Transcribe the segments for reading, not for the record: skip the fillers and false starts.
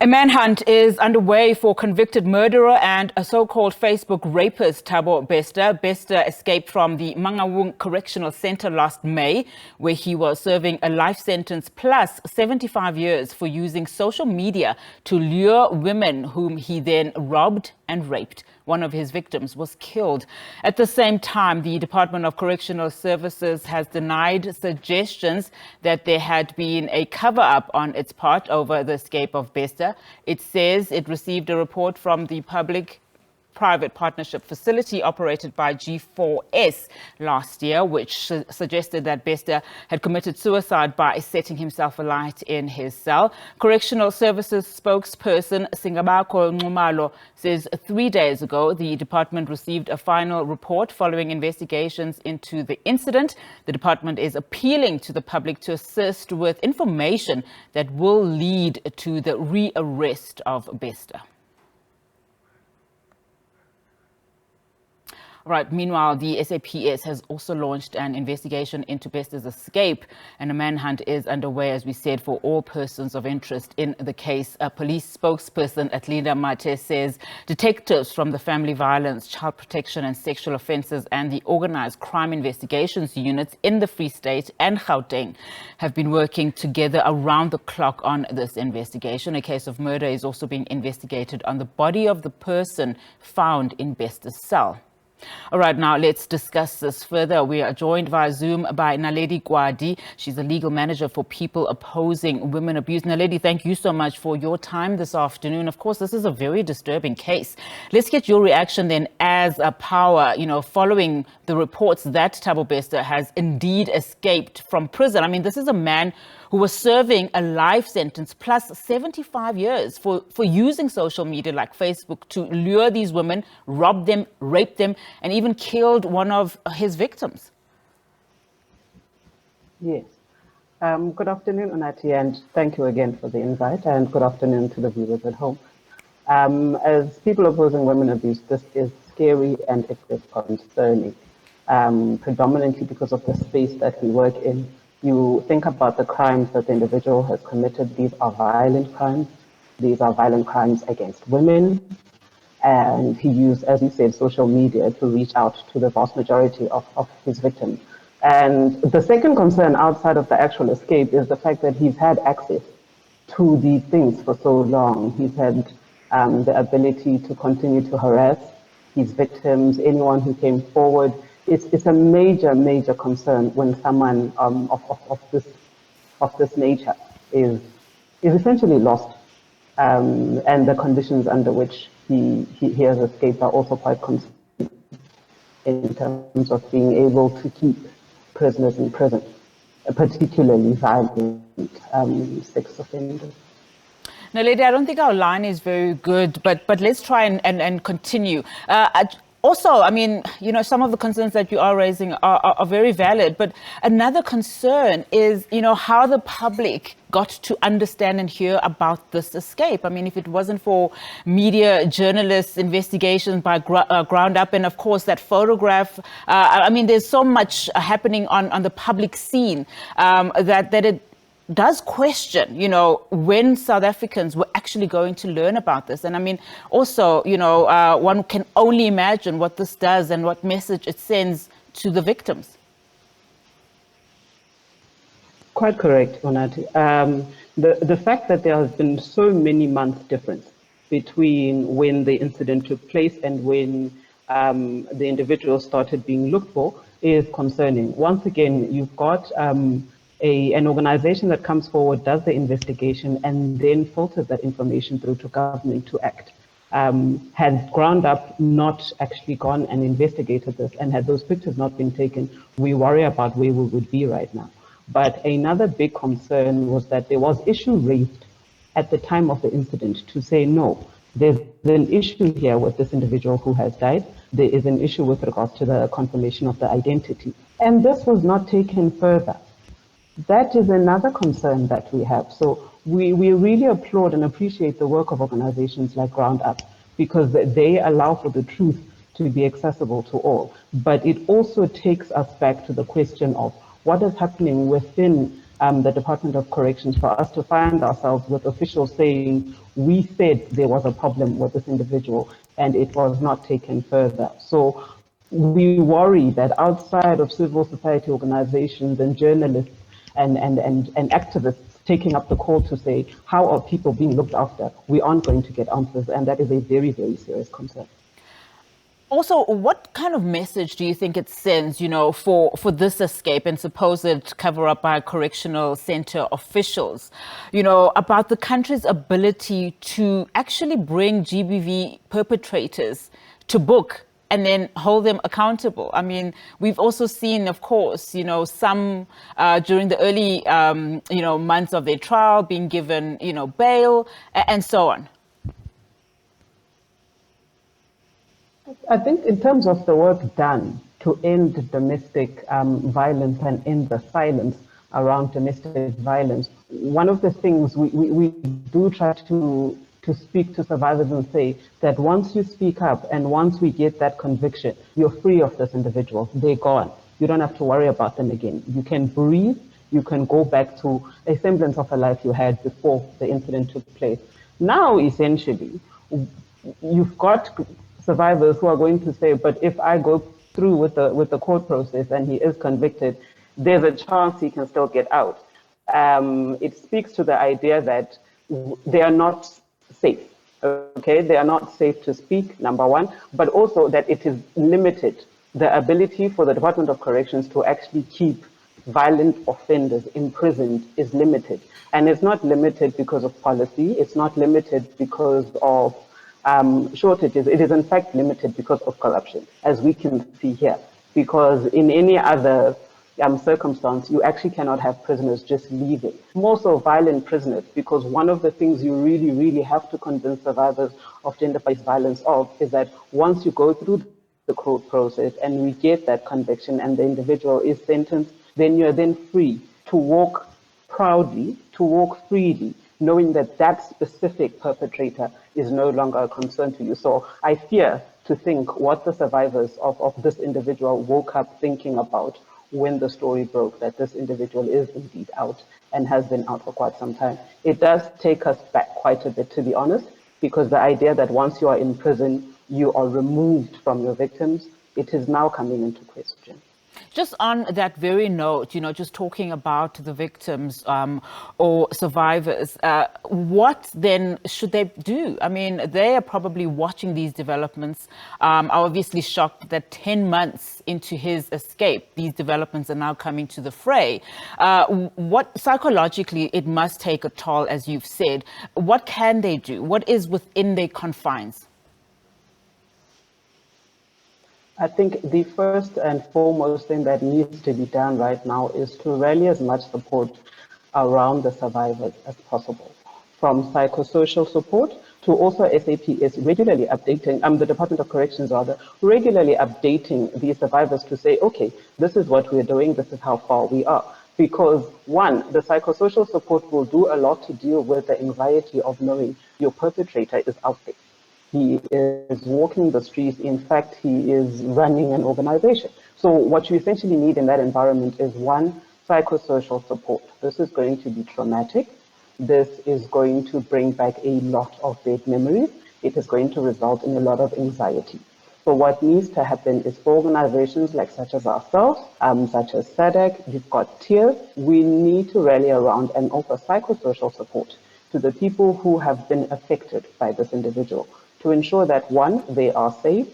A manhunt is underway for convicted murderer and a so-called Facebook rapist, Thabo Bester. Bester escaped from the Manhunt Correctional Center last May, where he was serving a life sentence plus 75 years for using social media to lure women whom he then robbed and raped. One of his victims was killed. At the same time, the Department of Correctional Services has denied suggestions that there had been a cover-up on its part over the escape of Bester. It says it received a report from the public-private partnership facility operated by G4S last year, which suggested that Bester had committed suicide by setting himself alight in his cell. Correctional Services spokesperson Singabako Nxumalo says 3 days ago the department received a final report following investigations into the incident. The department is appealing to the public to assist with information that will lead to the rearrest of Bester. Right. Meanwhile, the SABC has also launched an investigation into Bester's escape, and a manhunt is underway, as we said, for all persons of interest in the case. A police spokesperson, Atlinda Mate, says detectives from the Family Violence, Child Protection and Sexual Offences and the Organised Crime Investigations units in the Free State and Gauteng have been working together around the clock on this investigation. A case of murder is also being investigated on the body of the person found in Bester's cell. All right, now let's discuss this further. We are joined via Zoom by Naledi Gwadi. She's a legal manager for People Opposing Women Abuse. Naledi, thank you so much for your time this afternoon. Of course, this is a very disturbing case. Let's get your reaction then as a power, following the reports that Thabo Bester has indeed escaped from prison. I mean, this is a man who was serving a life sentence plus 75 years for using social media like Facebook to lure these women, rob them, rape them, and even killed one of his victims. Yes. Good afternoon, Onati, and thank you again for the invite, and good afternoon to the viewers at home. As People Opposing Women Abuse, this is scary and it is concerning, predominantly because of the space that we work in. You think about the crimes that the individual has committed. These are violent crimes. These are violent crimes against women. And he used, as you said, social media to reach out to the vast majority of his victims. And the second concern outside of the actual escape is the fact that he's had access to these things for so long. He's had the ability to continue to harass his victims, anyone who came forward. It's a major, major concern when someone of this nature is essentially lost, and the conditions under which he has escaped are also quite concerning in terms of being able to keep prisoners in prison, particularly violent sex offenders. Now, lady, I don't think our line is very good, but let's try and continue. Also, I mean, some of the concerns that you are raising are very valid. But another concern is, how the public got to understand and hear about this escape. I mean, if it wasn't for media, journalists, investigations by ground up, and of course that photograph, I mean, there's so much happening on the public scene that it does question, when South Africans were actually going to learn about this. And I mean, also, one can only imagine what this does and what message it sends to the victims. Quite correct, Onati. The fact that there has been so many months difference between when the incident took place and when the individual started being looked for is concerning. Once again, you've got an organization that comes forward, does the investigation, and then filters that information through to government to act. Had ground up not actually gone and investigated this, and had those pictures not been taken, we worry about where we would be right now. But another big concern was that there was issue raised at the time of the incident to say, no, there's an issue here with this individual who has died. There is an issue with regards to the confirmation of the identity. And this was not taken further. That is another concern that we have. So we really applaud and appreciate the work of organizations like Ground Up, because they allow for the truth to be accessible to all. But it also takes us back to the question of what is happening within the Department of Corrections, for us to find ourselves with officials saying, we said there was a problem with this individual and it was not taken further. So we worry that outside of civil society organizations and journalists and activists taking up the call to say, how are people being looked after? We aren't going to get answers, and that is a very, very serious concern. Also, what kind of message do you think it sends, for this escape and supposed cover-up by correctional center officials, about the country's ability to actually bring GBV perpetrators to book and then hold them accountable? I mean, we've also seen, of course, some during the early, months of their trial being given, bail and so on. I think in terms of the work done to end domestic violence and end the silence around domestic violence, one of the things we do try to speak to survivors and say that once you speak up and once we get that conviction, you're free of this individual. They're gone. You don't have to worry about them again. You can breathe. You can go back to a semblance of a life you had before the incident took place. Now, essentially, you've got survivors who are going to say, but if I go through with the court process and he is convicted, there's a chance he can still get out. It speaks to the idea that they are not safe. Okay, they are not safe to speak, number one, but also that it is limited. The ability for the Department of Corrections to actually keep violent offenders imprisoned is limited. And it's not limited because of policy. It's not limited because of shortages. It is in fact limited because of corruption, as we can see here. Because in any other circumstance, you actually cannot have prisoners just leaving. More so violent prisoners, because one of the things you really, really have to convince survivors of gender-based violence of is that once you go through the court process and we get that conviction and the individual is sentenced, then you're then free to walk proudly, to walk freely, knowing that that specific perpetrator is no longer a concern to you. So I fear to think what the survivors of this individual woke up thinking about when the story broke that this individual is indeed out and has been out for quite some time. It does take us back quite a bit, to be honest, because the idea that once you are in prison, you are removed from your victims, it is now coming into question. Just on that very note, just talking about the victims or survivors, what then should they do? I mean, they are probably watching these developments. I'm obviously shocked that 10 months into his escape, these developments are now coming to the fray. What psychologically it must take a toll, as you've said. What can they do? What is within their confines? I think the first and foremost thing that needs to be done right now is to rally as much support around the survivors as possible, from psychosocial support to also SAPS regularly updating, the Department of Corrections rather, regularly updating the survivors to say, okay, this is what we're doing, this is how far we are. Because one, the psychosocial support will do a lot to deal with the anxiety of knowing your perpetrator is out there. He is walking the streets. In fact, he is running an organization. So what you essentially need in that environment is one, psychosocial support. This is going to be traumatic. This is going to bring back a lot of bad memories. It is going to result in a lot of anxiety. So what needs to happen is for organizations like such as ourselves, such as SADC, we've got tiers, we need to rally around and offer psychosocial support to the people who have been affected by this individual, to ensure that one, they are safe,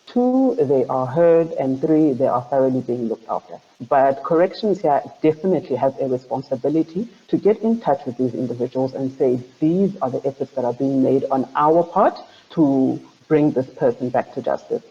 two, they are heard, and three, they are thoroughly being looked after. But corrections here definitely have a responsibility to get in touch with these individuals and say, these are the efforts that are being made on our part to bring this person back to justice.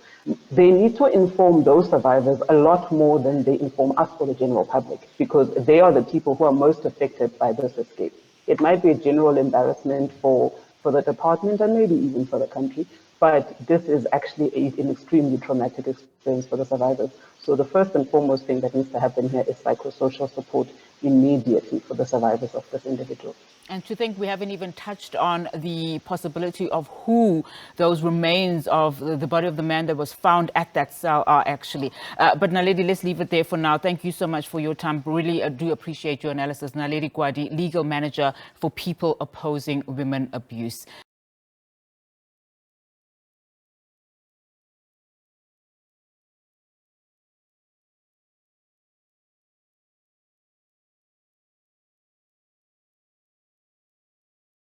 They need to inform those survivors a lot more than they inform us or the general public, because they are the people who are most affected by this escape. It might be a general embarrassment for the department and maybe even for the country, but this is actually an extremely traumatic experience for the survivors. So the first and foremost thing that needs to happen here is psychosocial support, immediately for the survivors of this individual. And to think we haven't even touched on the possibility of who those remains of the body of the man that was found at that cell are actually. But Naledi, let's leave it there for now. Thank you so much for your time. Really do appreciate your analysis. Naledi Gwadi, Legal Manager for People Opposing Women Abuse.